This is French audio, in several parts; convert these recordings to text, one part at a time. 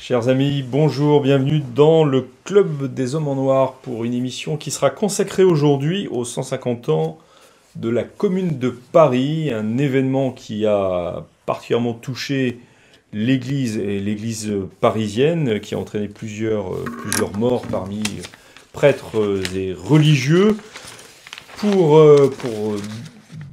Chers amis, bonjour, bienvenue dans le Club des Hommes en Noir pour une émission qui sera consacrée aujourd'hui aux 150 ans de la Commune de Paris, un événement qui a particulièrement touché l'Église et l'Église parisienne, qui a entraîné plusieurs morts parmi prêtres et religieux. Pour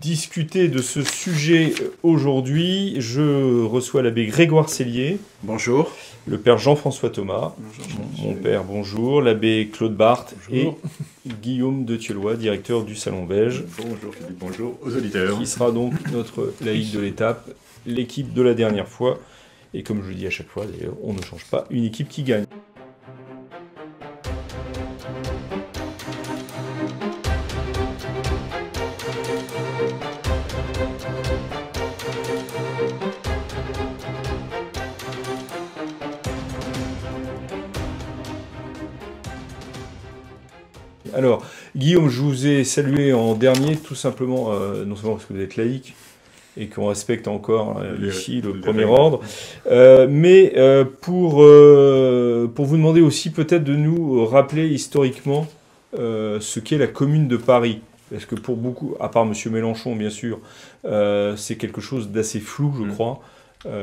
discuter de ce sujet aujourd'hui, je reçois l'abbé Grégoire Sellier. Bonjour. Le père Jean-François Thomas. Bonjour, mon père, bonjour. L'abbé Claude Barthes. Bonjour. Et Guillaume de Thieulois, directeur du Salon Belge. Bonjour Philippe, bonjour aux auditeurs. Qui sera donc notre laïc de l'étape, l'équipe de la dernière fois. Et comme je le dis à chaque fois, d'ailleurs, on ne change pas une équipe qui gagne. Alors, Guillaume, je vous ai salué en dernier, tout simplement, non seulement parce que vous êtes laïque et qu'on respecte encore ici le premier ordre, mais pour vous demander aussi peut-être de nous rappeler historiquement ce qu'est la Commune de Paris. Parce que pour beaucoup, à part M. Mélenchon bien sûr, c'est quelque chose d'assez flou, je crois.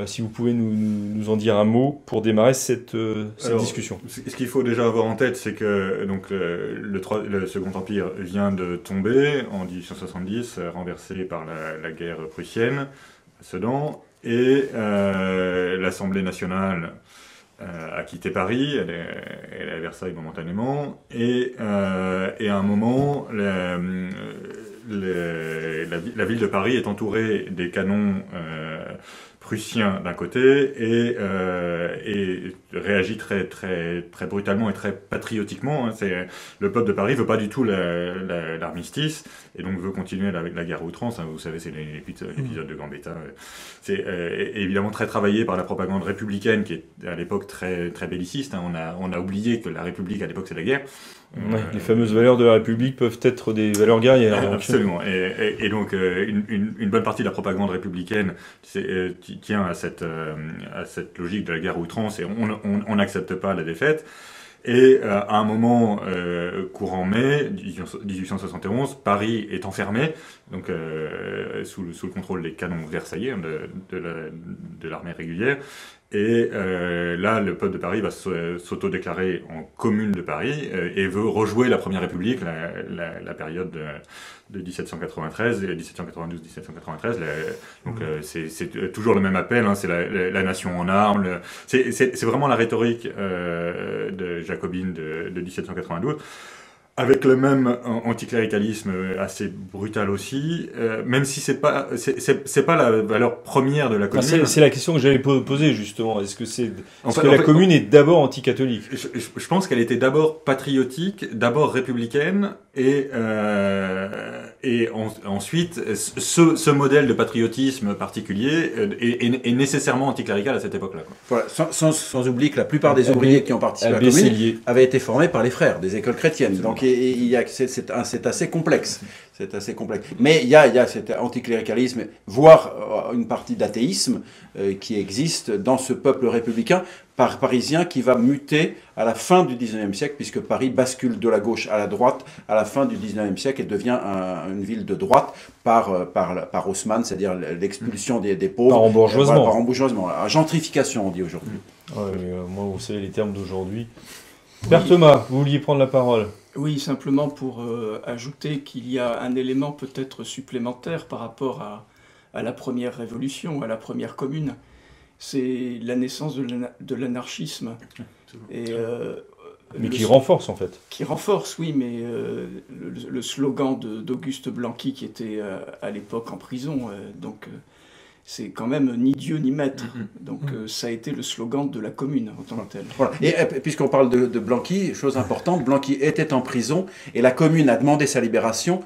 Si vous pouvez nous en dire un mot pour démarrer cette discussion. Ce qu'il faut déjà avoir en tête, c'est que donc, le Second Empire vient de tomber en 1870, renversé par la guerre prussienne à Sedan, et l'Assemblée nationale a quitté Paris, elle est à Versailles momentanément, et à un moment, la ville de Paris est entourée des canons prussien d'un côté et réagit très brutalement et très patriotiquement. Le peuple de Paris veut pas du tout l'armistice et donc veut continuer avec la guerre à outrance. Vous savez, c'est l'épisode de Gambetta. C'est évidemment très travaillé par la propagande républicaine qui est à l'époque très belliciste. On a oublié que la République à l'époque c'est la guerre. Les fameuses valeurs de la République peuvent être des valeurs guerrières. Donc. Absolument. Et donc, une bonne partie de la propagande républicaine tient à cette logique de la guerre à outrance et on n'accepte pas la défaite. Et à un moment, courant mai 1871, Paris est enfermé, donc sous le contrôle des canons versaillais de l'armée régulière. Et là, le peuple de Paris va s'auto-déclarer en commune de Paris et veut rejouer la Première République, la période de 1793, 1792-1793. Donc c'est toujours le même appel, hein, c'est la nation en armes. C'est vraiment la rhétorique de jacobine de 1792. Avec le même anticléricalisme assez brutal aussi, même si c'est pas la valeur première de la commune. C'est la question que j'allais poser justement. Est-ce que la commune est d'abord anticatholique ? Je pense qu'elle était d'abord patriotique, d'abord républicaine, et ensuite ce modèle de patriotisme particulier est nécessairement anticlérical à cette époque-là. Voilà, sans oublier que la plupart des ouvriers qui ont participé à la commune avaient été formés par les frères des écoles chrétiennes. Donc c'est assez complexe. C'est assez complexe. Mais il y a cet anticléricalisme, voire une partie d'athéisme qui existe dans ce peuple républicain parisien qui va muter à la fin du 19e siècle, puisque Paris bascule de la gauche à la droite à la fin du 19e siècle et devient une ville de droite par Haussmann, c'est-à-dire l'expulsion des pauvres. Par embourgeoisement. Par embourgeoisement. Gentrification, on dit aujourd'hui. Moi, vous savez les termes d'aujourd'hui. Père Thomas, vous vouliez prendre la parole ? Oui, simplement pour ajouter qu'il y a un élément peut-être supplémentaire par rapport à la première révolution, à la première commune. C'est la naissance de l'anarchisme. Mais qui renforce en fait. Qui renforce, oui, mais le slogan d'Auguste Blanqui qui était à l'époque en prison, c'est quand même ni Dieu ni maître. Donc ça a été le slogan de la commune en tant que telle. Voilà. Et puisqu'on parle de Blanqui, chose importante, Blanqui était en prison et la commune a demandé sa libération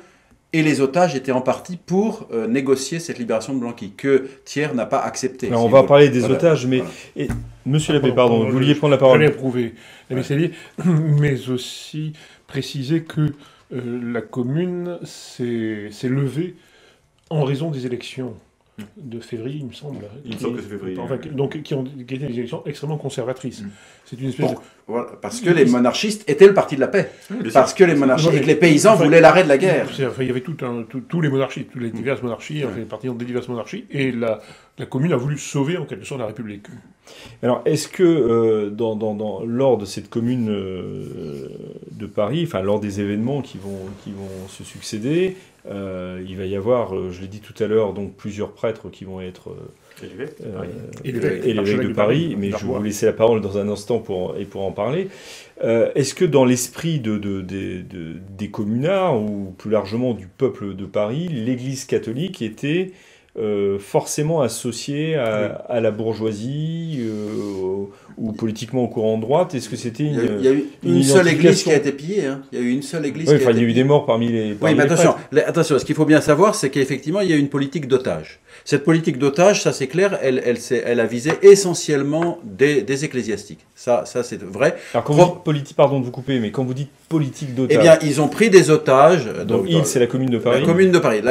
et les otages étaient en partie pour négocier cette libération de Blanqui, que Thiers n'a pas accepté. Alors, on va parler des otages, mais... Voilà. Monsieur l'abbé, pardon, vous vouliez prendre la parole. Je voulais approuver l'abbé Sellier, mais aussi préciser que la commune s'est levée en raison des élections de février, il me semble. Il me semble que c'est février. Enfin, donc, qui étaient des élections extrêmement conservatrices. C'est une espèce voilà, parce que les monarchistes étaient le parti de la paix. Parce que les monarchistes et que les paysans voulaient l'arrêt de la guerre. Il y avait tous les monarchies, toutes les diverses monarchies, les partisans des diverses monarchies, et la commune a voulu sauver en quelque sorte la République. Alors, est-ce que lors de cette commune de Paris, enfin lors des événements qui vont se succéder, il va y avoir, je l'ai dit tout à l'heure, donc plusieurs prêtres qui vont être et l'évêque de Paris, mais je vais vous laisser la parole dans un instant pour en parler. Est-ce que dans l'esprit des communards, ou plus largement du peuple de Paris, l'Église catholique était forcément associée à la bourgeoisie ou politiquement au courant de droite? Est-ce que c'était il y a eu une seule église qui a été pillée, hein. Il y a eu une seule église qui a été pillée. Il y a eu des morts parmi les mais attention, ce qu'il faut bien savoir, c'est qu'effectivement, il y a eu une politique d'otage. Cette politique d'otage, ça c'est clair, elle a visé essentiellement des ecclésiastiques. Ça c'est vrai. Alors quand vous dites politique, pardon de vous couper, mais quand vous dites politique d'otage... Eh bien, ils ont pris des otages... Donc c'est la commune de Paris. La commune de Paris.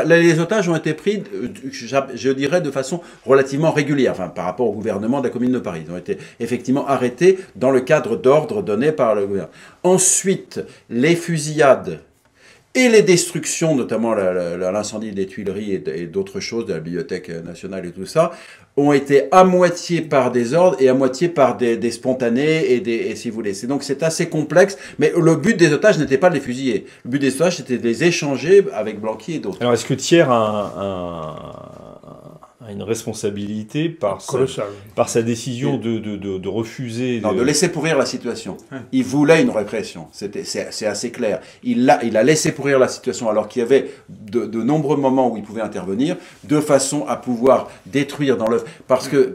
Les otages ont été pris, je dirais, de façon relativement régulière, enfin, par rapport au gouvernement de la commune de Paris. Ils ont été effectivement arrêtés dans le cadre d'ordre donné par le gouvernement. Ensuite, les fusillades et les destructions, notamment l'incendie des Tuileries et d'autres choses, de la Bibliothèque nationale et tout ça, ont été à moitié par des ordres et à moitié par des spontanés et si vous voulez. Donc c'est assez complexe, mais le but des otages n'était pas de les fusiller. Le but des otages, c'était de les échanger avec Blanqui et d'autres. Alors est-ce que Thiers a une responsabilité par sa décision de refuser... Non, de laisser pourrir la situation. Il voulait une répression, c'est assez clair. Il a laissé pourrir la situation alors qu'il y avait de nombreux moments où il pouvait intervenir, de façon à pouvoir détruire dans l'œuvre. Parce que,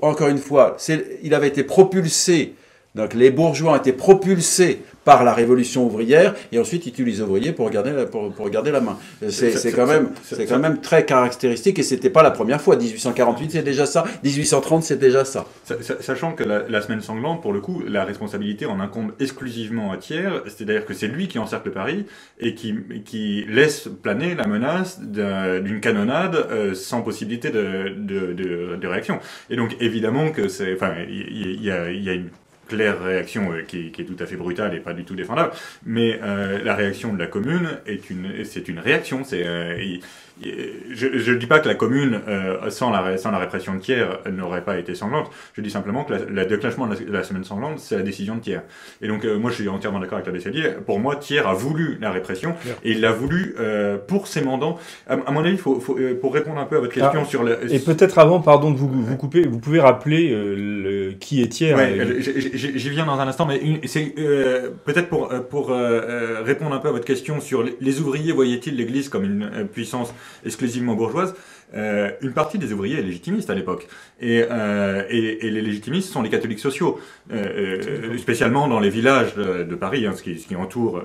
encore une fois, il avait été propulsé, donc les bourgeois ont été propulsés par la révolution ouvrière, et ensuite ils tuent les ouvriers pour garder la main. C'est quand même très caractéristique, et c'était pas la première fois. 1848 c'est déjà ça, 1830 c'est déjà ça. Sachant que la semaine sanglante, pour le coup, la responsabilité en incombe exclusivement à Thiers, c'est-à-dire que c'est lui qui encercle Paris, et qui laisse planer la menace d'une canonnade sans possibilité de réaction. Et donc évidemment que il y a une claire réaction qui est tout à fait brutale et pas du tout défendable, mais la réaction de la commune c'est une réaction. Je ne dis pas que la commune, sans la répression de Thiers, n'aurait pas été sanglante. Je dis simplement que le déclenchement de la semaine sanglante, c'est la décision de Thiers. Et donc, moi, je suis entièrement d'accord avec la Besselier. Pour moi, Thiers a voulu la répression, et il l'a voulu pour ses mandants. À mon avis, pour répondre un peu à votre question sur le... Et peut-être avant, pardon de vous couper, vous pouvez rappeler qui est Thiers. J'y viens dans un instant, mais c'est peut-être pour répondre un peu à votre question sur les ouvriers, voyaient-ils l'Église comme une puissance exclusivement bourgeoise? Une partie des ouvriers est légitimiste à l'époque, et les légitimistes sont les catholiques sociaux, spéciaalement dans les villages de Paris, hein, ce qui entoure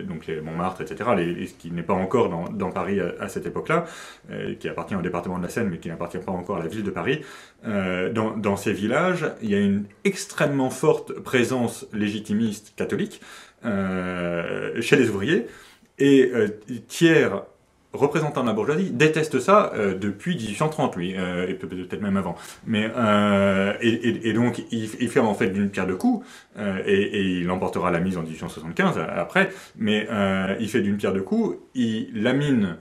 donc les Montmartre, etc., ce qui n'est pas encore dans Paris à cette époque-là, qui appartient au département de la Seine, mais qui n'appartient pas encore à la ville de Paris. Dans ces villages, il y a une extrêmement forte présence légitimiste catholique chez les ouvriers, et Thiers, représentant de la bourgeoisie, déteste ça depuis 1830, lui, et peut-être même avant. Mais et donc il fait en fait d'une pierre deux coups, et il emportera la mise en 1875 après. Mais il fait d'une pierre deux coups, il lamine.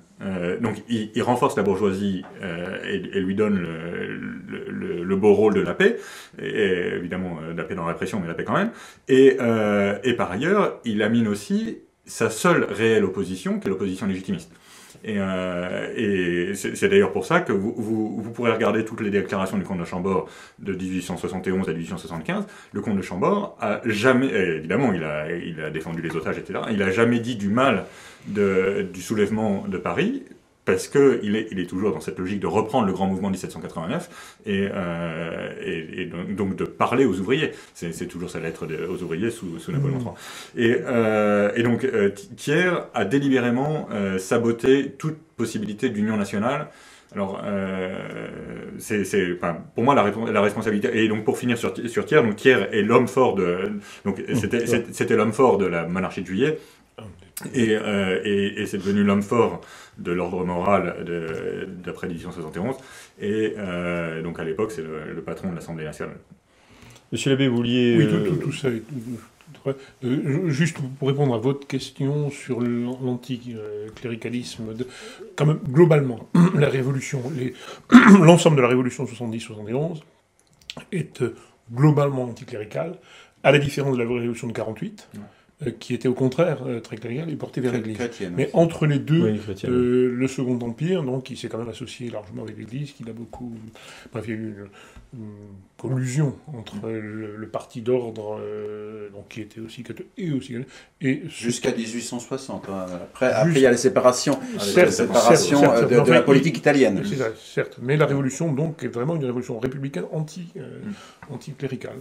Donc il renforce la bourgeoisie et lui donne le beau rôle de la paix, et évidemment de la paix dans la répression, mais la paix quand même. Et par ailleurs, il lamine aussi sa seule réelle opposition, qui est l'opposition légitimiste. Et c'est d'ailleurs pour ça que vous pourrez regarder toutes les déclarations du comte de Chambord de 1871 à 1875. Le comte de Chambord a jamais, évidemment, il a défendu les otages, etc. Il a jamais dit du mal du soulèvement de Paris, parce que il est toujours dans cette logique de reprendre le grand mouvement de 1789 et donc de parler aux ouvriers. C'est toujours sa lettre aux ouvriers sous Napoléon III. Et donc Thiers a délibérément saboté toute possibilité d'union nationale. Alors, pour moi la responsabilité. Et donc pour finir sur Thiers, donc Thiers est l'homme fort c'était l'homme fort de la monarchie de Juillet. Et c'est devenu l'homme fort de l'ordre moral d'après 1871. Et donc à l'époque, c'est le patron de l'Assemblée nationale. Monsieur l'abbé, vous vouliez... Oui, tout ça. Juste pour répondre à votre question sur l'anticléricalisme, quand même, globalement, la révolution, l'ensemble de la révolution 70-71 est globalement anticlérical, à la différence de la révolution de 48, qui était au contraire très cléricale et portée vers l'Église. Mais entre les deux, le Second Empire, donc, qui s'est quand même associé largement avec l'Église, qui a beaucoup... Bref, il y a eu une collusion entre le parti d'ordre, donc qui était aussi catholique, et jusqu'à 1860. Hein. Après, il y a les séparations, de la politique italienne. C'est ça, certes. Mais la révolution, donc, est vraiment une révolution républicaine anticléricale.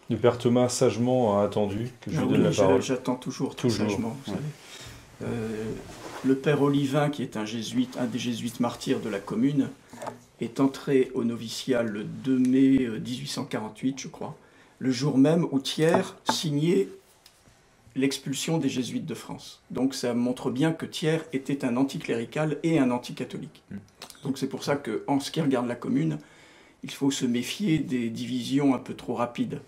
Le père Thomas sagement a attendu que je lui donne la parole. J'attends toujours sagement. Vous savez. Le père Olivin, qui est un des jésuites martyrs de la commune, est entré au noviciat le 2 mai 1848, je crois, le jour même où Thiers signait l'expulsion des jésuites de France. Donc ça montre bien que Thiers était un anticlérical et un anticatholique. Donc c'est pour ça qu'en ce qui regarde la commune, il faut se méfier des divisions un peu trop rapides.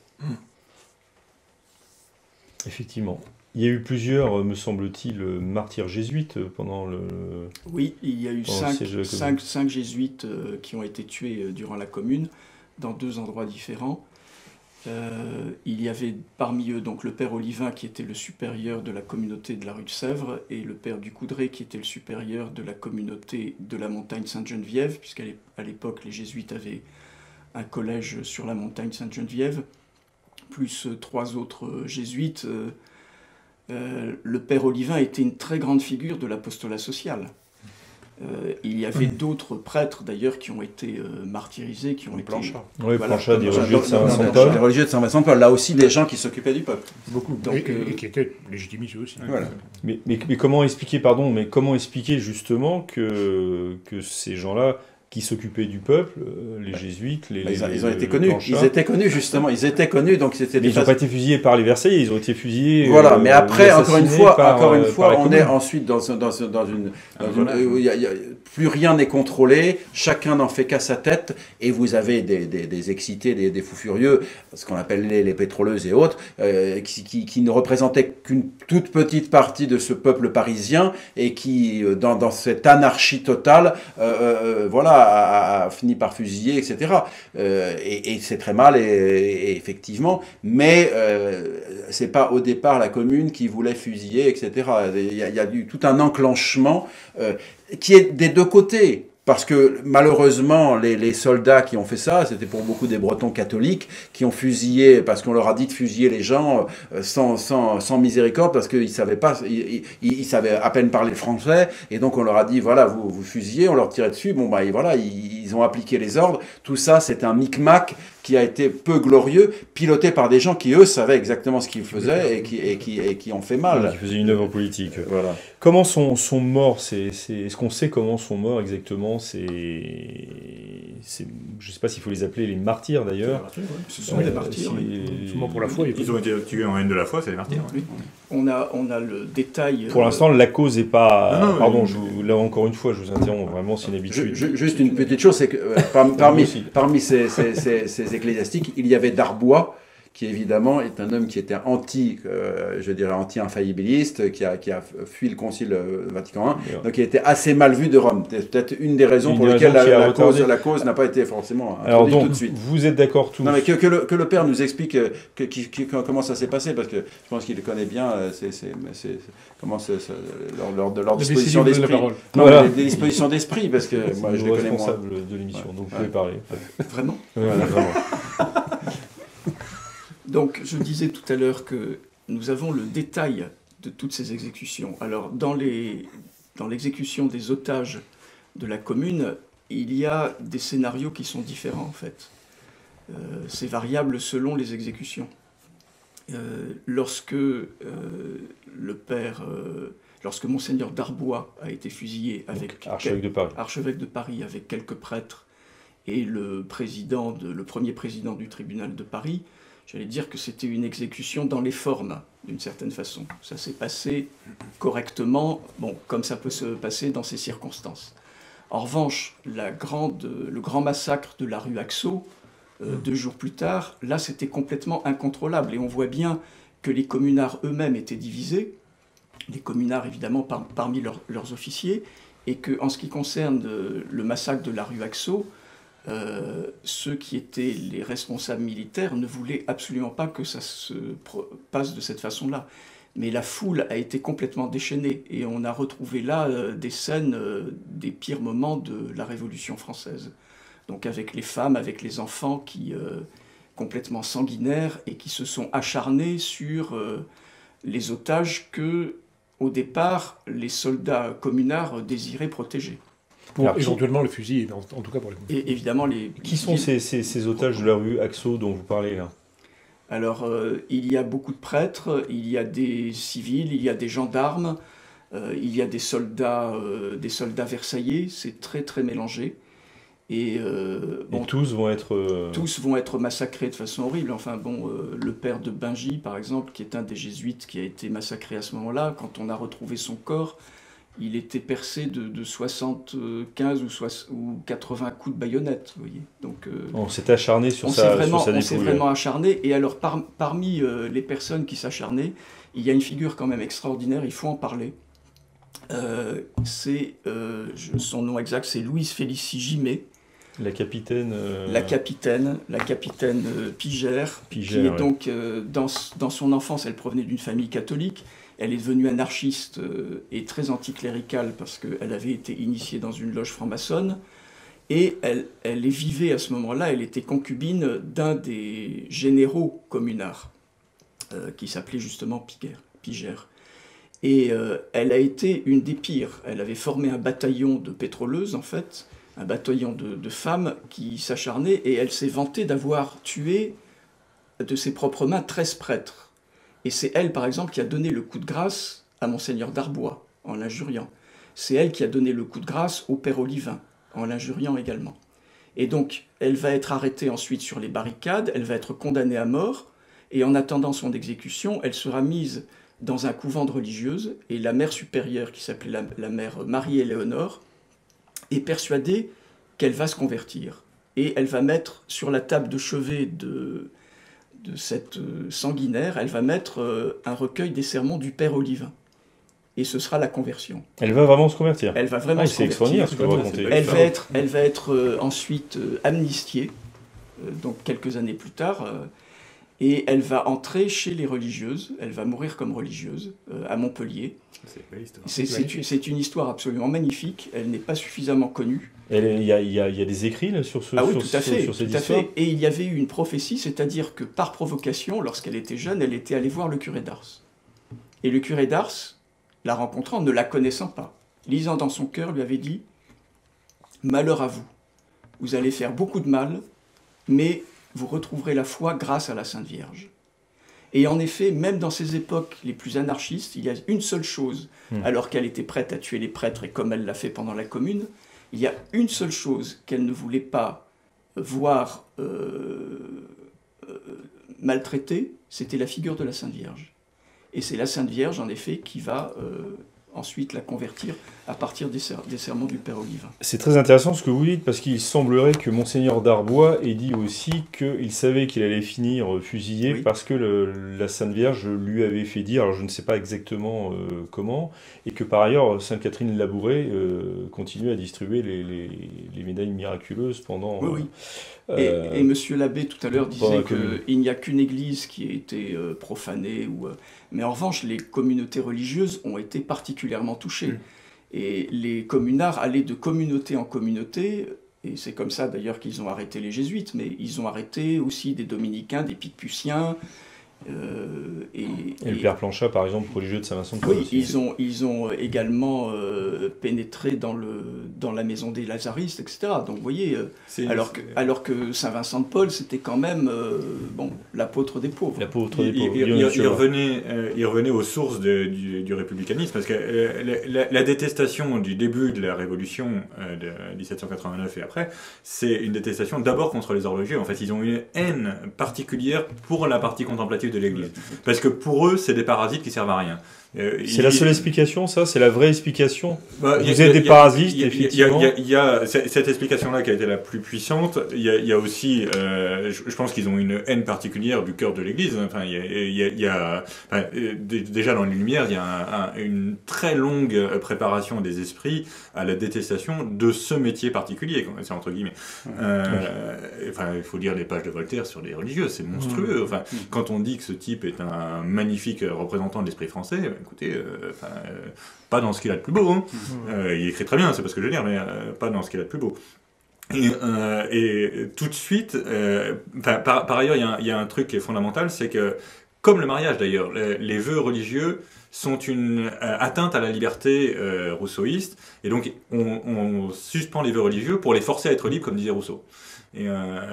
Effectivement. Il y a eu plusieurs, me semble-t-il, martyrs jésuites pendant le... Oui, il y a eu 5 jésuites qui ont été tués durant la commune, dans 2 endroits différents. Il y avait parmi eux donc le père Olivin, qui était le supérieur de la communauté de la rue de Sèvres, et le père Ducoudray, qui était le supérieur de la communauté de la montagne Sainte-Geneviève, puisqu'à l'époque, les jésuites avaient un collège sur la montagne Sainte-Geneviève, plus 3 autres jésuites. Le père Olivin était une très grande figure de l'apostolat social. Il y avait d'autres prêtres d'ailleurs qui ont été martyrisés, qui ont été... Oui, Planchat, des religieux de Saint-Vincent-Paul. Des religieux de Saint-Vincent-Paul, là aussi des gens qui s'occupaient du peuple. Beaucoup. Donc, et qui étaient légitimisés aussi. Voilà. Mais comment expliquer, justement que ces gens-là qui s'occupaient du peuple, les jésuites, ils ont été connus. Ils étaient connus, justement. Ils étaient connus, donc c'était... Ils n'ont pas été fusillés par les Versaillais, ils ont été fusillés... Voilà, mais après, encore une fois, on est ensuite dans une où plus rien n'est contrôlé, chacun n'en fait qu'à sa tête, et vous avez des excités, des fous furieux, ce qu'on appelle les pétroleuses et autres, qui ne représentaient qu'une toute petite partie de ce peuple parisien, et qui, dans cette anarchie totale, a fini par fusiller, etc. Et c'est très mal, et effectivement, mais c'est pas au départ la commune qui voulait fusiller, etc. Il y a eu tout un enclenchement qui est des deux côtés. Parce que malheureusement, les soldats qui ont fait ça, c'était pour beaucoup des Bretons catholiques qui ont fusillé, parce qu'on leur a dit de fusiller les gens sans miséricorde, parce qu'ils savaient pas, ils savaient à peine parler le français, et donc on leur a dit voilà, vous fusillez, on leur tirait dessus, bon bah et voilà, ils ont appliqué les ordres. Tout ça, c'est un micmac qui a été peu glorieux, piloté par des gens qui eux savaient exactement ce qu'ils faisaient et qui ont fait mal. Qui faisaient une œuvre politique. Voilà. Comment sont morts est-ce qu'on sait comment sont morts exactement je ne sais pas s'il faut les appeler les martyrs d'ailleurs. Ce sont des martyrs. Souvent pour la foi. Ils ont été tués en haine de la foi, c'est des martyrs. Oui. On a le détail. Pour l'instant, la cause n'est pas. Non, pardon, là encore une fois, je vous interromps. Vraiment, c'est une habitude. Juste une petite chose, c'est que parmi ces ecclésiastiques, il y avait Darbois, qui évidemment est un homme qui était anti-infaillibiliste, qui a fui le Concile Vatican I, donc il était assez mal vu de Rome. C'est peut-être une des raisons pour lesquelles la cause n'a pas été forcément introduite tout de suite. Vous êtes d'accord tous? Non, mais que le père nous explique comment ça s'est passé, parce que je pense qu'il connaît bien leur disposition d'esprit. Voilà. Des dispositions d'esprit, parce que moi je les connais moins. Responsable de l'émission, donc vous pouvez parler. Vraiment? Voilà, vraiment. Donc, je disais tout à l'heure que nous avons le détail de toutes ces exécutions. Alors, dans l'exécution des otages de la commune, il y a des scénarios qui sont différents, en fait. C'est variable selon les exécutions. Lorsque Monseigneur Darbois a été fusillé avec archevêque de Paris avec quelques prêtres et le premier président du tribunal de Paris, j'allais dire que c'était une exécution dans les formes, d'une certaine façon. Ça s'est passé correctement, bon, comme ça peut se passer dans ces circonstances. En revanche, le grand massacre de la rue Axo, 2 jours plus tard, là c'était complètement incontrôlable. Et on voit bien que les communards eux-mêmes étaient divisés, les communards évidemment parmi leurs officiers, et qu'en ce qui concerne le massacre de la rue Axo, ceux qui étaient les responsables militaires ne voulaient absolument pas que ça se passe de cette façon-là. Mais la foule a été complètement déchaînée, et on a retrouvé là des scènes des pires moments de la Révolution française. Donc avec les femmes, avec les enfants qui complètement sanguinaires et qui se sont acharnés sur les otages que, au départ, les soldats communards désiraient protéger. Pour éventuellement le fusiller, en tout cas pour les... Et évidemment, Qui sont ces otages de la rue Axo dont vous parlez là? Alors, il y a beaucoup de prêtres, il y a des civils, il y a des gendarmes, il y a des soldats versaillais, c'est très très mélangé. Et tous vont être... Tous vont être massacrés de façon horrible. Enfin bon, le père de Bingy, par exemple, qui est un des jésuites qui a été massacré à ce moment-là, quand on a retrouvé son corps, il était percé de 75 ou 80 coups de baïonnette, vous voyez. Donc, on s'est acharné sur sa dépouille. On s'est vraiment acharné. Et alors, parmi les personnes qui s'acharnaient, il y a une figure quand même extraordinaire, il faut en parler. Son nom exact, c'est Louise Félicie Gimet. La capitaine Pigère, qui est donc, dans son enfance, elle provenait d'une famille catholique. Elle est devenue anarchiste et très anticléricale parce qu'elle avait été initiée dans une loge franc-maçonne. Et elle vivait à ce moment-là, elle était concubine d'un des généraux communards, qui s'appelait justement Pigère. Et elle a été une des pires. Elle avait formé un bataillon de pétroleuses, en fait, un bataillon de femmes qui s'acharnaient, et elle s'est vantée d'avoir tué de ses propres mains 13 prêtres. Et c'est elle, par exemple, qui a donné le coup de grâce à Monseigneur Darbois, en l'injuriant. C'est elle qui a donné le coup de grâce au Père Olivin, en l'injuriant également. Et donc, elle va être arrêtée ensuite sur les barricades, elle va être condamnée à mort, et en attendant son exécution, elle sera mise dans un couvent de religieuses, et la mère supérieure, qui s'appelait la mère Marie-Éléonore, est persuadée qu'elle va se convertir. Et elle va mettre sur la table de chevet de cette sanguinaire, elle va mettre un recueil des sermons du Père Olivin. Et ce sera la conversion. Elle va vraiment se convertir. Elle va vraiment se convertir. Ce que vous racontez. Elle va être ensuite amnistiée, donc quelques années plus tard, et elle va entrer chez les religieuses. Elle va mourir comme religieuse à Montpellier. C'est une histoire absolument magnifique. Elle n'est pas suffisamment connue. Il y a des écrits là, sur cette histoire. Et il y avait eu une prophétie, c'est-à-dire que par provocation, lorsqu'elle était jeune, elle était allée voir le curé d'Ars. Et le curé d'Ars, la rencontrant, ne la connaissant pas, lisant dans son cœur, lui avait dit « Malheur à vous, vous allez faire beaucoup de mal, mais vous retrouverez la foi grâce à la Sainte Vierge. » Et en effet, même dans ces époques les plus anarchistes, il y a une seule chose, alors qu'elle était prête à tuer les prêtres, et comme elle l'a fait pendant la Commune, il y a une seule chose qu'elle ne voulait pas voir maltraitée, c'était la figure de la Sainte Vierge. Et c'est la Sainte Vierge, en effet, qui va ensuite la convertir à partir des sermons du Père Olivin. C'est très intéressant ce que vous dites, parce qu'il semblerait que Monseigneur Darbois ait dit aussi qu'il savait qu'il allait finir fusillé, oui, parce que la Sainte Vierge lui avait fait dire, alors je ne sais pas exactement comment, et que par ailleurs Sainte Catherine Labouré continuait à distribuer les médailles miraculeuses pendant... Oui, oui. Et Monsieur l'abbé tout à l'heure disait qu'il n'y a qu'une église qui a été profanée, mais en revanche les communautés religieuses ont été particulièrement touchées. Et les communards allaient de communauté en communauté, et c'est comme ça d'ailleurs qu'ils ont arrêté les jésuites, mais ils ont arrêté aussi des dominicains, des picputiens, Et le père Planchat, par exemple, religieux de Saint-Vincent-de-Paul. Oui, ils ont également pénétré dans la maison des Lazaristes, etc. Donc vous voyez, alors que Saint-Vincent-de-Paul, c'était quand même l'apôtre des pauvres. L'apôtre des pauvres. Il revenait aux sources du républicanisme, parce que la détestation du début de la Révolution de 1789 et après, c'est une détestation d'abord contre les religieux. En fait, ils ont une haine particulière pour la partie contemplative de l'Église. Parce que pour eux, c'est des parasites qui servent à rien. C'est la seule explication, ça? C'est la vraie explication? Vous êtes des parasites, effectivement. Il y a cette explication-là qui a été la plus puissante. Il y a aussi, je pense qu'ils ont une haine particulière du cœur de l'Église. Enfin, déjà dans les Lumières, il y a une très longue préparation des esprits à la détestation de ce métier particulier, c'est entre guillemets. Enfin, il faut lire les pages de Voltaire sur les religieux, c'est monstrueux. Enfin, quand on dit que ce type est un magnifique représentant de l'esprit français, écoutez, pas dans ce qu'il a de plus beau. Hein. Il écrit très bien, c'est pas ce que je veux dire, mais pas dans ce qu'il a de plus beau. Et tout de suite, par ailleurs, il y a un truc qui est fondamental, c'est que, comme le mariage d'ailleurs, les vœux religieux sont une atteinte à la liberté rousseauiste, et donc on suspend les vœux religieux pour les forcer à être libres, comme disait Rousseau. Et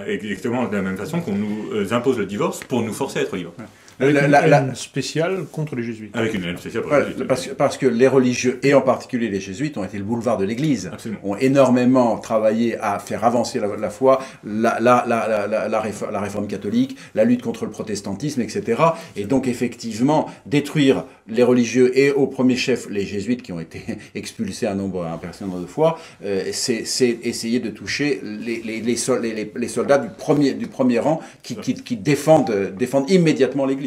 exactement de la même façon qu'on nous impose le divorce pour nous forcer à être libres. Avec une haine spéciale contre les jésuites. Avec une haine spéciale pour les jésuites. Parce que les religieux, et en particulier les jésuites, ont été le boulevard de l'Église. Absolument. Ont énormément travaillé à faire avancer la foi, la réforme catholique, la lutte contre le protestantisme, etc. Et donc, effectivement, détruire les religieux et au premier chef les jésuites qui ont été expulsés un certain nombre de fois, c'est essayer de toucher les soldats du premier rang qui défendent immédiatement l'Église.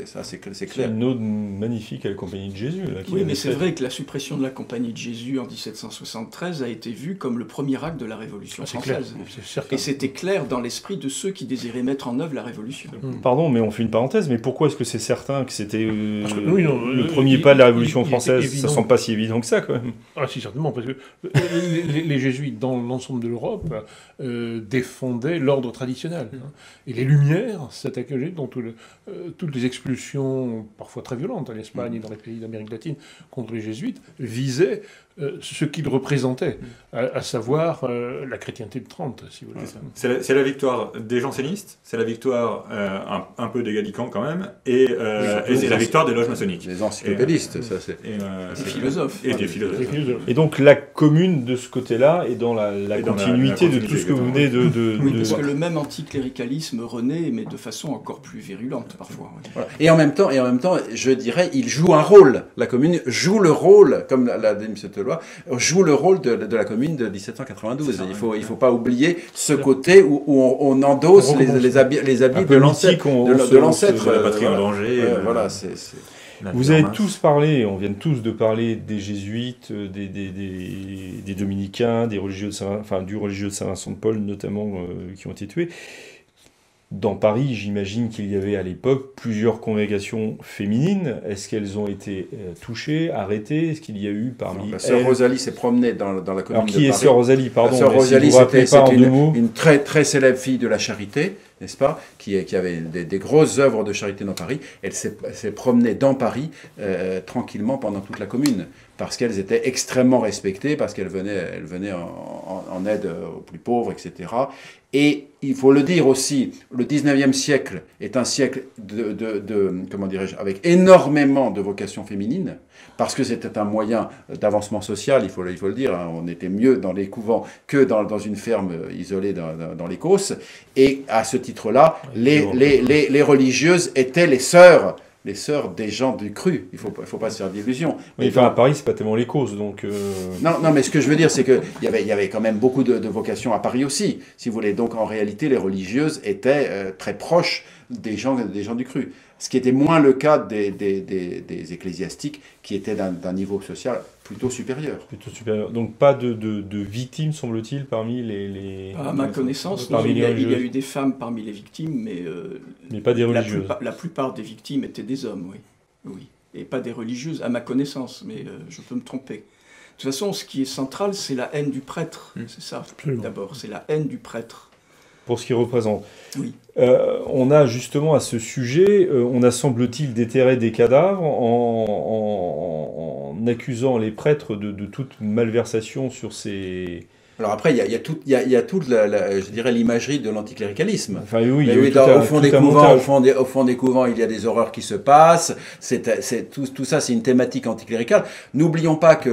Et ça, c'est clair. C'est une ode magnifique à la Compagnie de Jésus. Là, oui, mais c'est vrai que la suppression de la Compagnie de Jésus en 1773 a été vue comme le premier acte de la Révolution française. Clair, et c'était clair dans l'esprit de ceux qui désiraient mettre en œuvre la Révolution. Pardon, mais on fait une parenthèse, mais pourquoi est-ce que c'est certain que c'était le premier pas de la Révolution française? Ça semble pas si évident que ça, quand même. Ah si, certainement, parce que les jésuites, dans l'ensemble de l'Europe, défendaient l'ordre traditionnel. Et les Lumières s'attaquaient dans toutes les expulsions, parfois très violentes, en Espagne et dans les pays d'Amérique latine, contre les jésuites, visaient ce qu'ils représentaient, à savoir la chrétienté de Trente, si vous voulez. C'est la victoire des jansénistes, c'est la victoire un peu des gallicans quand même, et c'est la victoire des loges maçonniques. Les encyclopédistes, ça c'est... Des philosophes. Et des philosophes. Et donc la commune de ce côté-là est dans la continuité de tout ce que vous venez de... Oui, parce que le même anticléricalisme renaît, mais de façon encore plus virulente parfois. Voilà. Et en même temps, je dirais, il joue un rôle. La commune joue le rôle, comme l'a dit M. Teloy, joue le rôle de la commune de 1792. Il faut pas oublier ce côté où on endosse les habits de l'ancêtre. La patrie en danger. Voilà, Vous avez tous parlé, on vient tous de parler des jésuites, des dominicains, du religieux de Saint-Vincent-de-Paul notamment, qui ont été tués. Dans Paris, j'imagine qu'il y avait à l'époque plusieurs congrégations féminines. Est-ce qu'elles ont été touchées, arrêtées? Est-ce qu'il y a eu parmi elles... Sœur Rosalie s'est promenée dans la commune de Paris. Alors qui est Sœur Rosalie, pardon? Sœur Rosalie, c'était une très, très célèbre fille de la charité, n'est-ce pas, qui avait des grosses œuvres de charité dans Paris. Elle s'est promenée dans Paris tranquillement pendant toute la commune, parce qu'elles étaient extrêmement respectées, parce qu'elles venaient en aide aux plus pauvres, etc. Et il faut le dire aussi, le 19e siècle est un siècle comment dirais-je, avec énormément de vocations féminines, parce que c'était un moyen d'avancement social, il faut le dire. Hein, on était mieux dans les couvents que dans une ferme isolée dans l'Écosse. Et à ce titre-là, les religieuses étaient les sœurs des gens du cru. Il faut pas se faire d'illusions. Mais à Paris, c'est pas tellement les causes, donc... Non, mais ce que je veux dire, c'est qu'il y avait quand même beaucoup de vocations à Paris aussi, si vous voulez. Donc, en réalité, les religieuses étaient très proches des gens du cru. Ce qui était moins le cas des ecclésiastiques, qui étaient d'un niveau social plutôt supérieur. Donc pas de victimes, semble-t-il, parmi les... À ma connaissance, il y a eu des femmes parmi les victimes, mais pas des religieuses. La plupart des victimes étaient des hommes, oui. Et pas des religieuses, à ma connaissance, mais je peux me tromper. De toute façon, ce qui est central, c'est la haine du prêtre. C'est ça, d'abord, c'est la haine du prêtre. pour ce qu'il représente. Oui. On a justement à ce sujet, on a semble-t-il déterré des cadavres en accusant les prêtres de toute malversation sur ces... Alors après, il y a toute, je dirais, l'imagerie de l'anticléricalisme. Enfin, oui, au fond des couvents, il y a des horreurs qui se passent. Tout ça, c'est une thématique anticléricale. N'oublions pas que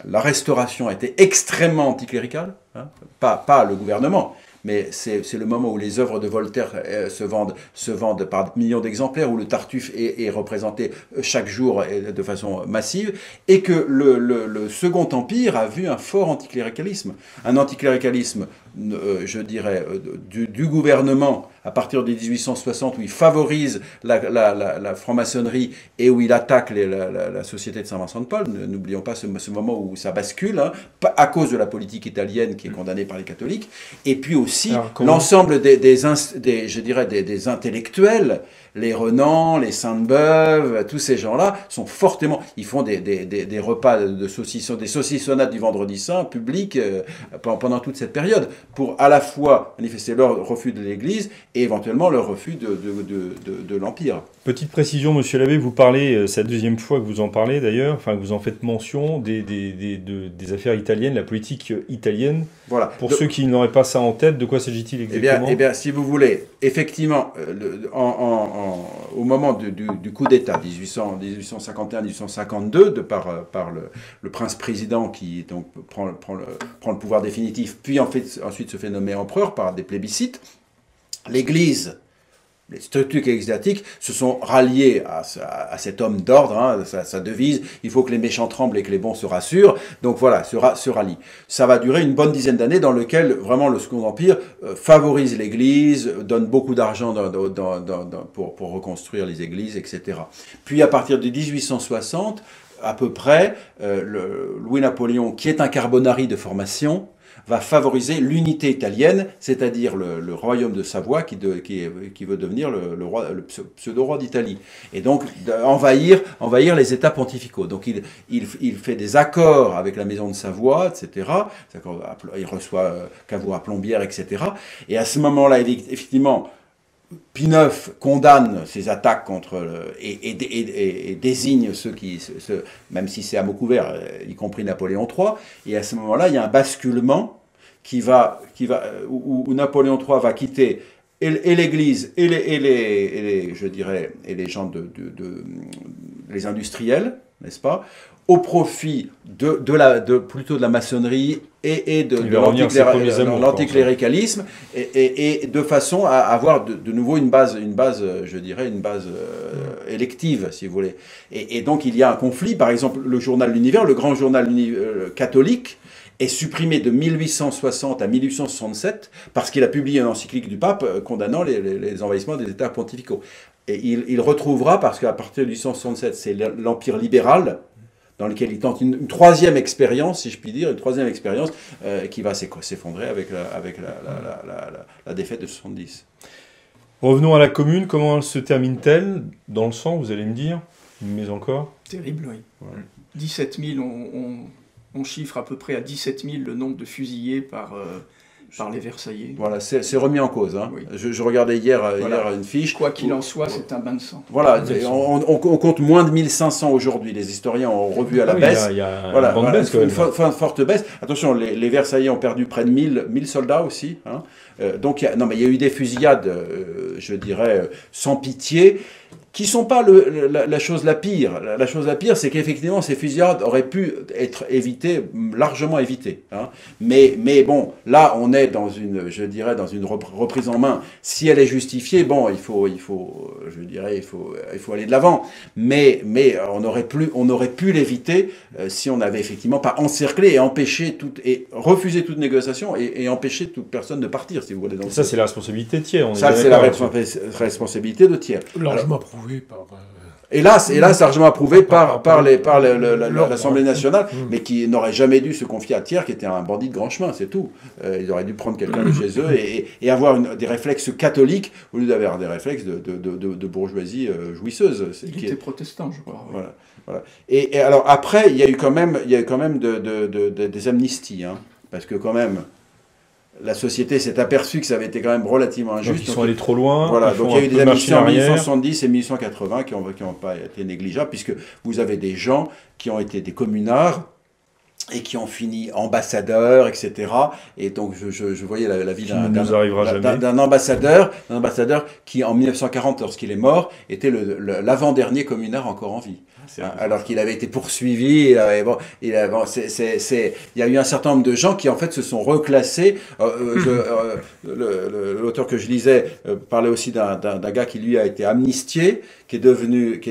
la Restauration a été extrêmement anticléricale. Hein, pas le gouvernement. Mais c'est le moment où les œuvres de Voltaire se vendent par millions d'exemplaires, où le Tartuffe est représenté chaque jour de façon massive, et que le Second Empire a vu un fort anticléricalisme. Un anticléricalisme, je dirais, du gouvernement à partir de 1860, où il favorise la franc-maçonnerie et où il attaque la société de Saint-Vincent-de-Paul. N'oublions pas ce moment où ça bascule, hein, à cause de la politique italienne qui est condamnée par les catholiques, et puis aussi l'ensemble des intellectuels, les Renan, les Sainte-Beuve, tous ces gens-là sont fortement... Ils font des repas de saucisson, des saucissonnades du Vendredi Saint publics pendant toute cette période, pour à la fois manifester leur refus de l'Église et éventuellement leur refus de l'Empire. Petite précision, monsieur l'abbé, vous parlez, c'est la deuxième fois que vous en parlez d'ailleurs, enfin que vous en faites mention, des affaires italiennes, la politique italienne. Voilà. Pour ceux qui n'auraient pas ça en tête, de quoi s'agit-il exactement ? Eh bien, si vous voulez, effectivement, au moment du coup d'État, 1851-1852, par le prince-président qui donc, prend le pouvoir définitif, puis ensuite se fait nommer empereur par des plébiscites, l'Église, les structures ecclésiastiques se sont ralliées à cet homme d'ordre, hein, sa devise, il faut que les méchants tremblent et que les bons se rassurent, donc voilà, se rallient. Ça va durer une bonne dizaine d'années dans lequel vraiment le Second Empire favorise l'Église, donne beaucoup d'argent pour reconstruire les églises, etc. Puis à partir de 1860, à peu près, Louis-Napoléon, qui est un carbonari de formation, va favoriser l'unité italienne, c'est-à-dire le royaume de Savoie qui veut devenir le pseudo-roi d'Italie. Et donc envahir les États pontificaux. Donc il fait des accords avec la maison de Savoie, etc. Il reçoit Cavour à Plombières, etc. Et à ce moment-là, effectivement, Pie IX condamne ces attaques et désigne ceux même si c'est à mot couvert, y compris Napoléon III. Et à ce moment-là, il y a un basculement où Napoléon III va quitter et l'Église et les gens les industriels, n'est-ce pas, au profit plutôt de la maçonnerie et de l'anticléricalisme, et de façon à avoir de nouveau une base élective, si vous voulez. Et donc il y a un conflit. Par exemple, le journal L'Univers, le grand journal catholique, est supprimé de 1860 à 1867 parce qu'il a publié une encyclique du pape condamnant les envahissements des États pontificaux. Et il retrouvera, parce qu'à partir de 1867, c'est l'Empire libéral, dans lequel il tente une troisième expérience, si je puis dire, qui va s'effondrer avec la défaite de 70. Revenons à la Commune, comment elle se termine-t-elle ? Dans le sang, vous allez me dire, mais encore ? Terrible, oui. Ouais. 17 000, on chiffre à peu près à 17 000 le nombre de fusillés par les Versaillais. Voilà, c'est remis en cause. Hein. Oui. Je regardais hier une fiche. Quoi qu'il en soit, c'est un bain de sang. Voilà, on compte moins de 1500 aujourd'hui. Les historiens ont revu à la baisse. Il y a une baisse, une forte baisse. Attention, les Versaillais ont perdu près de 1000 soldats aussi. Hein. Donc, il y a eu des fusillades, je dirais, sans pitié, qui ne sont pas la chose la pire. La chose la pire, c'est qu'effectivement, ces fusillades auraient pu être largement évitées. Hein. Mais bon, là, on est dans une reprise en main. Si elle est justifiée, bon, il faut aller de l'avant. Mais on aurait pu l'éviter si on n'avait effectivement pas encerclé et refusé toute négociation et empêché toute personne de partir, si vous voulez. Donc, ça, c'est la responsabilité de Thiers. Ça, c'est la responsabilité de Thiers. Largement approuvé par... Hélas, largement approuvé par l'Assemblée nationale, mais qui n'aurait jamais dû se confier à Thiers, qui était un bandit de grand chemin, c'est tout. Ils auraient dû prendre quelqu'un de chez eux et avoir des réflexes catholiques au lieu d'avoir des réflexes de bourgeoisie jouisseuse. Il était protestant, je crois. Voilà. Et alors après, il y a eu quand même des amnisties, hein, parce que quand même, la société s'est aperçue que ça avait été quand même relativement injuste. Donc ils sont allés trop loin. Voilà, donc il y a eu des amnisties en 1870 et 1880 qui n'ont pas été négligeables, puisque vous avez des gens qui ont été des communards et qui ont fini ambassadeurs, etc. Et donc je voyais la vie d'un ambassadeur qui, en 1940, lorsqu'il est mort, était l'avant-dernier communard encore en vie. Alors qu'il avait été poursuivi. Il y a eu un certain nombre de gens qui, en fait, se sont reclassés. L'auteur que je lisais parlait aussi d'un gars qui, lui, a été amnistié, qui est devenu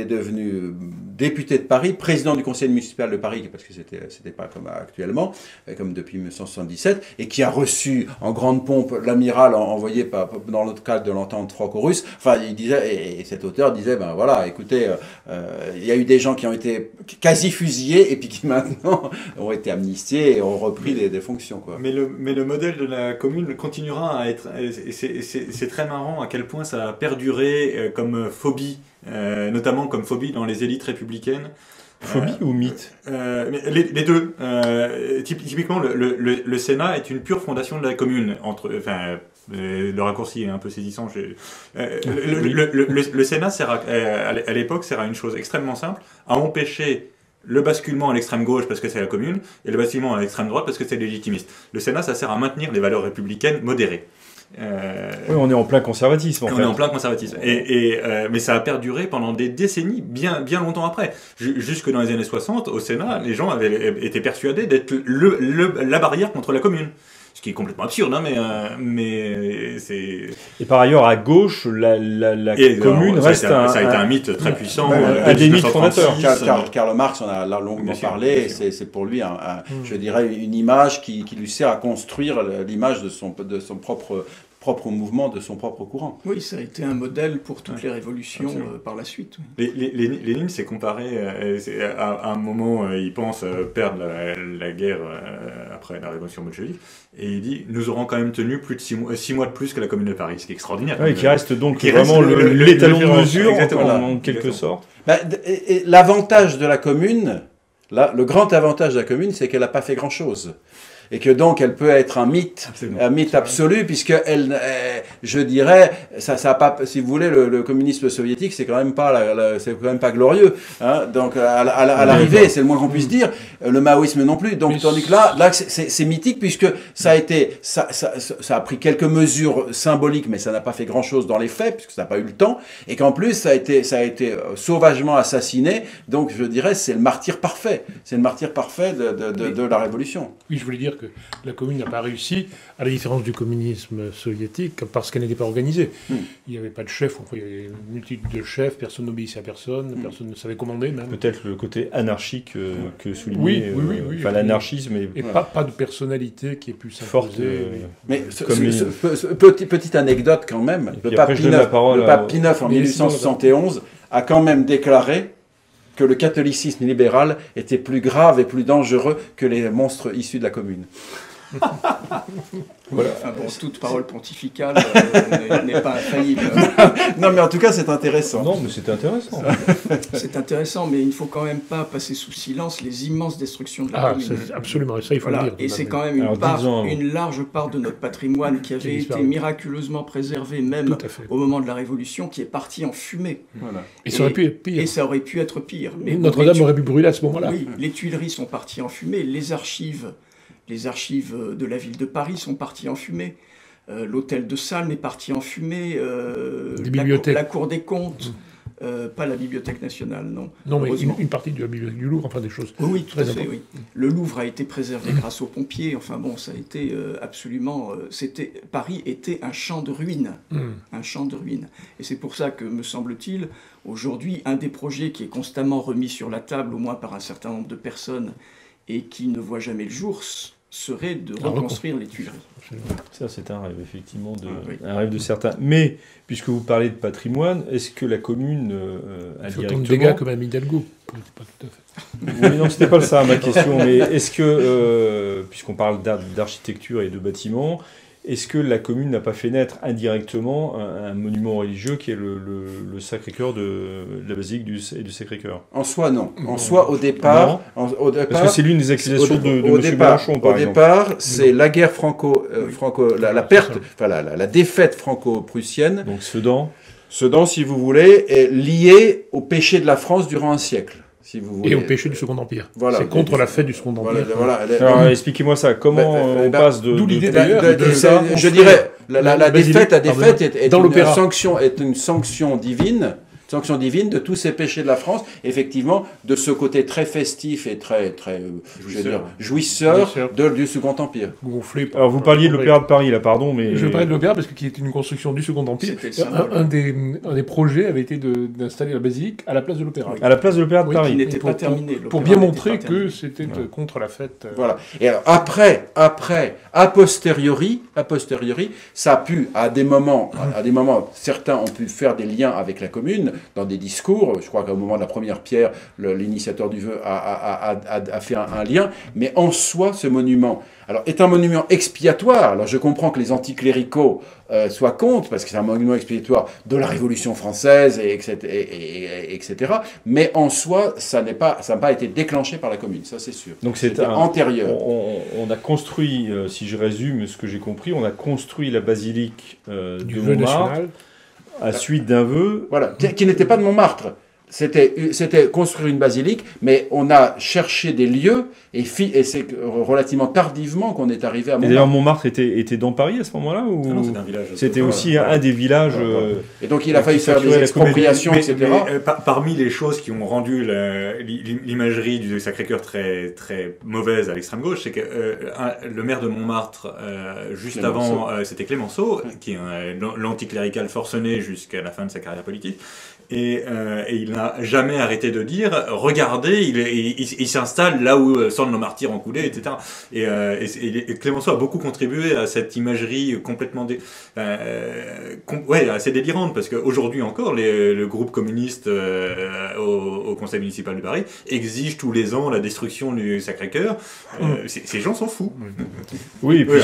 député de Paris, président du conseil municipal de Paris, parce que c'était pas comme actuellement, comme depuis 1977, et qui a reçu en grande pompe l'amiral envoyé dans le cadre de l'entente franco-russe. Enfin, il disait, et cet auteur disait, ben voilà, écoutez, il y a eu des gens qui ont été quasi fusillés et puis qui maintenant ont été amnistiés et ont repris des fonctions, quoi. Mais le modèle de la commune continuera à être... C'est très marrant à quel point ça a perduré comme phobie, notamment comme phobie dans les élites républicaines. Phobie ou mythe? Les deux. Typiquement, le Sénat est une pure fondation de la commune. Le raccourci est un peu saisissant. Le Sénat sert à l'époque sert à une chose extrêmement simple, à empêcher le basculement à l'extrême gauche parce que c'est la commune, et le basculement à l'extrême droite parce que c'est légitimiste. Le Sénat, ça sert à maintenir les valeurs républicaines modérées. Oui, on est en plein conservatisme. On est en plein conservatisme. Mais ça a perduré pendant des décennies, bien longtemps après. Jusque dans les années 60, au Sénat, les gens étaient persuadés d'être la barrière contre la commune. Ce qui est complètement absurde, hein, mais c'est... Et par ailleurs, à gauche, la commune reste ça a été un mythe très puissant. Un des mythes fondateurs. Karl Marx en a longuement parlé. C'est pour lui, je dirais, une image qui lui sert à construire l'image de son propre mouvement, de son propre courant. Oui, ça a été un modèle pour toutes les révolutions par la suite. Oui. Lénine s'est comparé à un moment, il pense perdre la guerre après la révolution bolchevique, et il dit, nous aurons quand même tenu plus de 6 mois de plus que la Commune de Paris, ce qui est extraordinaire. Oui, qui reste donc vraiment l'étalon de mesure, en quelque sorte. L'avantage de la Commune, le grand avantage de la Commune, c'est qu'elle n'a pas fait grand-chose. Et que donc elle peut être un mythe absolu, puisque je dirais, ça a pas, si vous voulez, le communisme soviétique, c'est quand même pas glorieux. Hein, donc à l'arrivée, c'est le moins qu'on puisse dire. Le maoïsme non plus. Donc tandis que là, c'est mythique, puisque ça a pris quelques mesures symboliques, mais ça n'a pas fait grand chose dans les faits, puisque ça n'a pas eu le temps, et qu'en plus ça a été sauvagement assassiné. Donc je dirais, c'est le martyr parfait. C'est le martyr parfait de la révolution. Oui, je voulais dire que la commune n'a pas réussi, à la différence du communisme soviétique, parce qu'elle n'était pas organisée. Il n'y avait pas de chef, il y avait une multitude de chefs, personne n'obéissait à personne, personne ne savait commander même. Peut-être le côté anarchique que soulignait l'anarchisme. Et pas de personnalité qui ait pu s'imposer. Mais petite anecdote quand même, le pape Pie IX en 1871 a quand même déclaré que le catholicisme libéral était plus grave et plus dangereux que les monstres issus de la Commune. Voilà. Enfin bon, toute parole pontificale n'est pas infaillible. Non, mais en tout cas, c'est intéressant. Non, mais c'est intéressant. C'est intéressant, mais il ne faut quand même pas passer sous silence les immenses destructions de la commune. Absolument, ça il faut le dire. Et c'est quand même une large part de notre patrimoine qui avait été miraculeusement préservé, même au moment de la Révolution, qui est parti en fumée. Voilà. Et ça aurait pu être pire. Et ça aurait pu être pire. Notre-Dame aurait pu brûler à ce moment-là. Oui, les Tuileries sont parties en fumée, les archives de la ville de Paris sont parties en fumée. L'hôtel de Salm est parti en fumée. La Cour des comptes, pas la Bibliothèque nationale, non. Non, mais une partie de la Bibliothèque du Louvre, enfin des choses. Oui, tout à fait, oui. Le Louvre a été préservé grâce aux pompiers. Enfin bon, ça a été absolument... Paris était un champ de ruines. Un champ de ruines. Et c'est pour ça que, me semble-t-il, aujourd'hui, un des projets qui est constamment remis sur la table, au moins par un certain nombre de personnes, et qui ne voit jamais le jour, serait de reconstruire les Tuileries. Ça, c'est un rêve, effectivement, un rêve de certains. Mais, puisque vous parlez de patrimoine, est-ce que la commune a directement... Autant de dégâts comme à Hidalgo. Pas tout à fait. Oui, non, c'était pas ça ma question, mais est-ce que, puisqu'on parle d'architecture et de bâtiments, est-ce que la commune n'a pas fait naître indirectement un monument religieux qui est le Sacré-Cœur de la basilique du Sacré-Cœur? En soi, non. En soi, au départ... Parce que c'est l'une des accusations de M. Mélenchon, par exemple. Au départ, c'est la guerre la perte, enfin la défaite franco-prussienne. Donc Sedan, si vous voulez, est lié au péché de la France durant un siècle. Si vous voulez. Et au péché du Second Empire. Voilà, c'est contre la fête du Second Empire. Alors, expliquez-moi ça. Comment on passe de... D'où l'idée d'ailleurs je dirais, la défaite est une sanction divine de tous ces péchés de la France, effectivement, de ce côté très festif et très jouisseur du Second Empire. Gonflé. Alors vous parliez de l'Opéra de Paris, là, pardon, mais... Je parlais de l'Opéra parce qu'il était une construction du Second Empire. Un des projets avait été d'installer la basilique à la place de l'Opéra. À la place de l'Opéra de Paris. Qui n'était pas terminé. Pour bien montrer que c'était contre la fête. Voilà. Et alors, après, a posteriori, ça a pu, à des moments, certains ont pu faire des liens avec la commune, dans des discours. Je crois qu'au moment de la première pierre, l'initiateur du vœu a fait un lien. Mais en soi, ce monument est un monument expiatoire. Alors je comprends que les anticléricaux soient contre, parce que c'est un monument expiatoire de la Révolution française, etc. Mais en soi, ça n'a pas été déclenché par la commune, ça c'est sûr. Donc c'est antérieur. On a construit, si je résume ce que j'ai compris, on a construit la basilique du de vœu Montmartre national à suite d'un vœu. Voilà, qui n'était pas de Montmartre. C'était construire une basilique, mais on a cherché des lieux, et c'est relativement tardivement qu'on est arrivé à Montmartre. Et d'ailleurs, Montmartre était dans Paris à ce moment-là, ou... Non, c'était un village. C'était aussi un des villages... Et donc il a fallu faire des expropriations, etc. Mais, parmi les choses qui ont rendu l'imagerie du Sacré-Cœur très, très mauvaise à l'extrême gauche, c'est que le maire de Montmartre, juste avant, c'était Clémenceau, qui est l'anticlérical forcené jusqu'à la fin de sa carrière politique. Et il n'a jamais arrêté de dire regardez, il s'installe là où sont nos martyrs ont coulé, etc. Et Clémenceau a beaucoup contribué à cette imagerie complètement assez délirante, parce qu'aujourd'hui encore le groupe communiste au conseil municipal de Paris exige tous les ans la destruction du Sacré-Cœur. Ces gens sont fous. Oui, et puis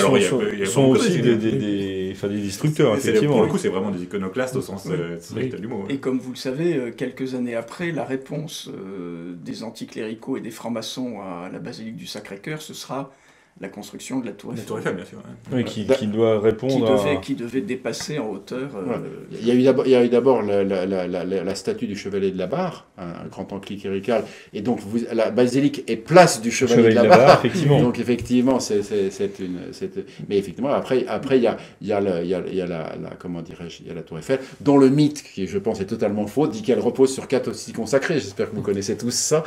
ils sont aussi des destructeurs, effectivement. Pour le coup, c'est vraiment des iconoclastes au sens strict du mot. Et comme vous le savez, quelques années après, la réponse des anticléricaux et des francs-maçons à la basilique du Sacré-Cœur, ce sera la construction de la Tour Eiffel. La Tour Eiffel, bien sûr. Oui, qui doit répondre qui devait dépasser en hauteur... Il y a eu d'abord la statue du Chevalier de la Barre, un grand anticlérical, et donc la basilique est place du Chevalier de la Barre. Effectivement. Donc effectivement, mais effectivement, après il y a comment dirais-je, il y a la Tour Eiffel, dont le mythe, qui je pense est totalement faux, dit qu'elle repose sur 4 ossis consacrés. J'espère que vous connaissez tous ça.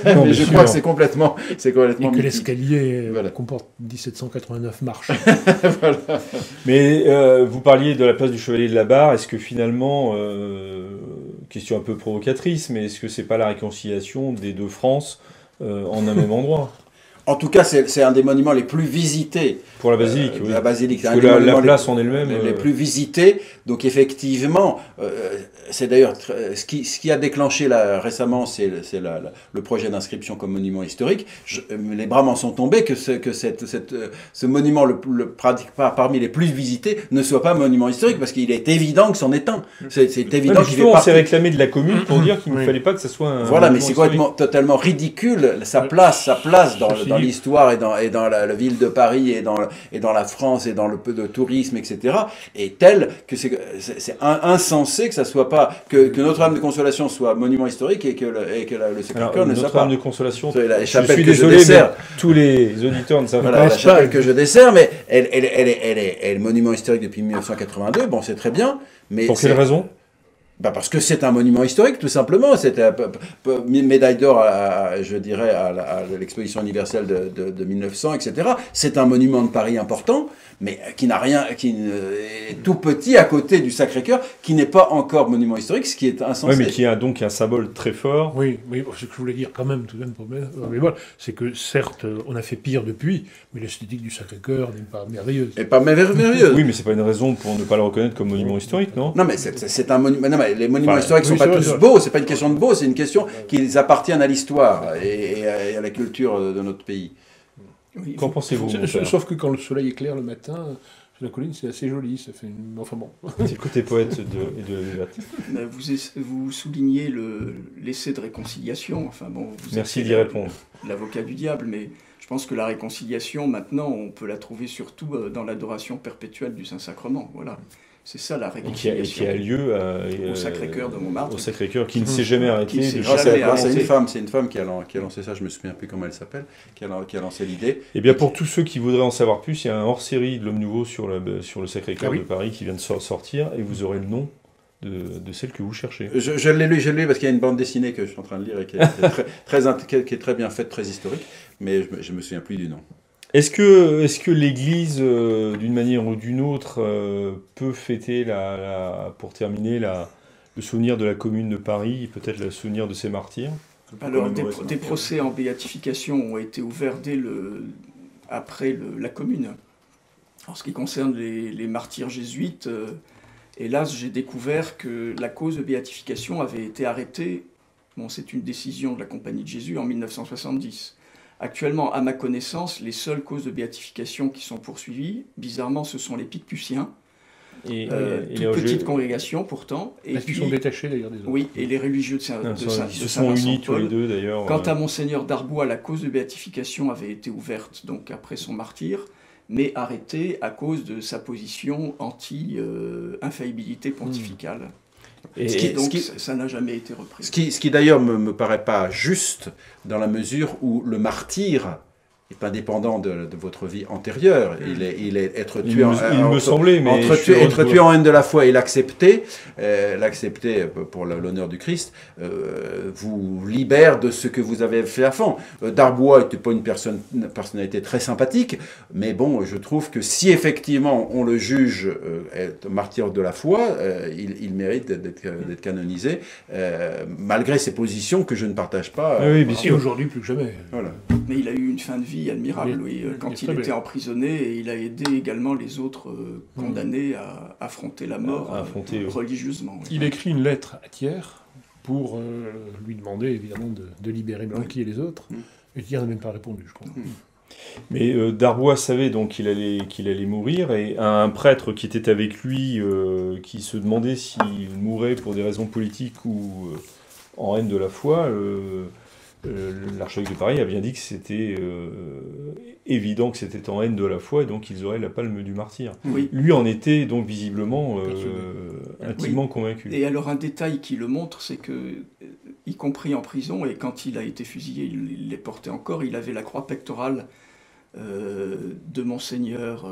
Non, mais je crois que c'est complètement et que mythique. l'escalier comporte 1789 marches. Voilà. Mais vous parliez de la place du Chevalier de la Barre. Est-ce que finalement, question un peu provocatrice, mais est-ce que c'est pas la réconciliation des deux France en un même endroit? En tout cas, c'est un des monuments les plus visités. Pour la basilique, oui. La basilique, c'est un des monuments la place en elle-même les plus visités. Donc effectivement, c'est d'ailleurs ce qui a déclenché récemment, c'est le projet d'inscription comme monument historique. Les bras m'en sont tombés que ce monument parmi les plus visités ne soit pas un monument historique, parce qu'il est évident que c'en est un. C'est évident. Justement, on s'est réclamé de la commune pour dire qu'il ne fallait pas que ça soit un. Voilà, mais c'est totalement ridicule. Sa place dans l'histoire et dans la ville de Paris et dans la France et dans le peu de tourisme, etc., est telle que c'est insensé que ça soit pas que Notre-Dame de Consolation soit monument historique et que le Sacré-Cœur ne soit pas. Notre-Dame de Consolation. Je suis désolé, mais tous les auditeurs ne savent pas. La chapelle que je dessert, mais elle est monument historique depuis 1982. Bon, c'est très bien, mais pour quelle raison? Parce que c'est un monument historique, tout simplement. C'était médaille d'or, je dirais, à l'exposition universelle de 1900, etc. C'est un monument de Paris important, mais qui est tout petit à côté du Sacré-Cœur, qui n'est pas encore monument historique, ce qui est insensé. Oui, mais qui a donc un symbole très fort. Oui, ce que je voulais dire quand même, tout de même, mais voilà, c'est que certes, on a fait pire depuis, mais l'esthétique du Sacré-Cœur n'est pas merveilleuse. Et pas merveilleuse. Oui, mais c'est pas une raison pour ne pas le reconnaître comme monument historique, non? Non, mais c'est un monument. Non, mais les monuments historiques ne sont pas tous beaux. C'est pas une question de beau, c'est une question qu'ils appartiennent à l'histoire et à la culture de notre pays. Qu'en pensez-vous? Sauf que quand le soleil éclaire le matin, sous la colline, c'est assez joli. Ça fait une... Enfin bon. C'est le côté poète de la Vulgate. Vous soulignez l'essai de réconciliation. Enfin, bon, merci d'y répondre. L'avocat du diable, mais je pense que la réconciliation, maintenant, on peut la trouver surtout dans l'adoration perpétuelle du Saint-Sacrement. Voilà. C'est ça la réconciliation. Et qui a lieu au Sacré-Cœur de Montmartre. Au Sacré-Cœur, qui ne s'est jamais arrêté. C'est une femme qui a lancé ça, je me souviens plus comment elle s'appelle, qui a lancé l'idée. Et bien pour tous ceux qui voudraient en savoir plus, il y a un hors-série de l'Homme Nouveau sur le Sacré-Cœur de Paris qui vient de sortir, et vous aurez le nom de celle que vous cherchez. Je l'ai lu parce qu'il y a une bande dessinée que je suis en train de lire et qui est très bien faite, très historique, mais je me souviens plus du nom. Est-ce que l'Église, d'une manière ou d'une autre, peut fêter, pour terminer, le souvenir de la Commune de Paris, peut-être le souvenir de ses martyrs? Alors, des procès en béatification ont été ouverts après la Commune. En ce qui concerne les martyrs jésuites, hélas, j'ai découvert que la cause de béatification avait été arrêtée. Bon, c'est une décision de la Compagnie de Jésus en 1970. Actuellement, à ma connaissance, les seules causes de béatification qui sont poursuivies, bizarrement, ce sont les Picpussiens. Toute petite congrégation, pourtant. Parce qu'ils sont détachés, d'ailleurs, des autres. Oui, et les religieux de Saint-Vincent. Ils se sont unis tous les deux, d'ailleurs. Quant à Monseigneur Darbois, la cause de béatification avait été ouverte donc après son martyre, mais arrêtée à cause de sa position anti-infaillibilité pontificale. Ça n'a jamais été repris. Ce qui d'ailleurs me paraît pas juste, dans la mesure où le martyr est indépendant de votre vie antérieure. Il est être tué être tué en haine de la foi et l'accepter pour l'honneur du Christ, vous libère de ce que vous avez fait avant. Darbois n'était pas une personnalité très sympathique, mais bon, je trouve que si effectivement on le juge martyr de la foi, il mérite d'être canonisé, malgré ses positions que je ne partage pas. Oui, bien sûr. Aujourd'hui, plus que jamais. Voilà. Mais il a eu une fin de vie admirable, quand il était emprisonné, et il a aidé également les autres condamnés à affronter la mort religieusement. Il écrit une lettre à Thiers pour lui demander évidemment de libérer Blanqui et les autres, et Thiers n'a même pas répondu, je crois. Mais Darbois savait donc qu'il allait mourir, et un prêtre qui était avec lui, qui se demandait s'il mourait pour des raisons politiques ou en haine de la foi, l'archevêque de Paris a bien dit que c'était évident que c'était en haine de la foi, et donc ils auraient la palme du martyr. Oui. Lui en était donc visiblement intimement convaincu. Et alors un détail qui le montre, c'est que, y compris en prison, et quand il a été fusillé, il les portait encore, il avait la croix pectorale de Monseigneur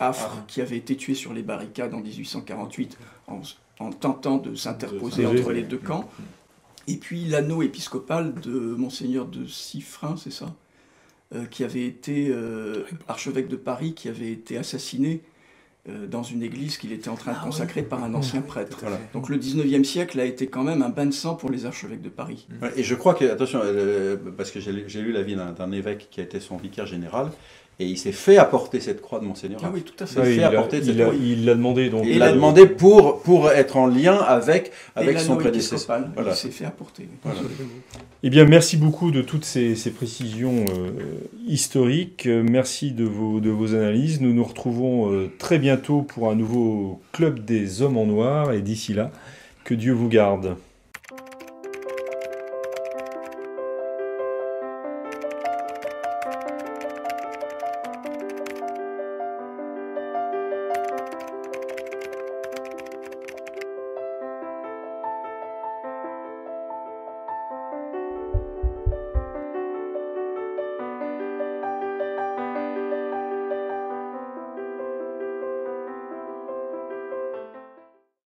Affre, qui avait été tué sur les barricades en 1848 en tentant de s'interposer entre les deux camps. Et puis l'anneau épiscopal de Monseigneur de Siffrin, c'est ça, qui avait été archevêque de Paris, qui avait été assassiné dans une église qu'il était en train de consacrer par un ancien prêtre. Voilà. Donc le 19e siècle a été quand même un bain de sang pour les archevêques de Paris. Et je crois que, attention, parce que j'ai lu la vie d'un évêque qui a été son vicaire général, et il s'est fait apporter cette croix de Monseigneur. Ah oui, tout à fait. Il l'a demandé. Donc, il l'a demandé pour être en lien avec son prédécesseur. Voilà. Il s'est fait apporter. Voilà. Eh bien, merci beaucoup de toutes ces précisions historiques. Merci de vos analyses. Nous nous retrouvons très bientôt pour un nouveau Club des Hommes en Noir. Et d'ici là, que Dieu vous garde.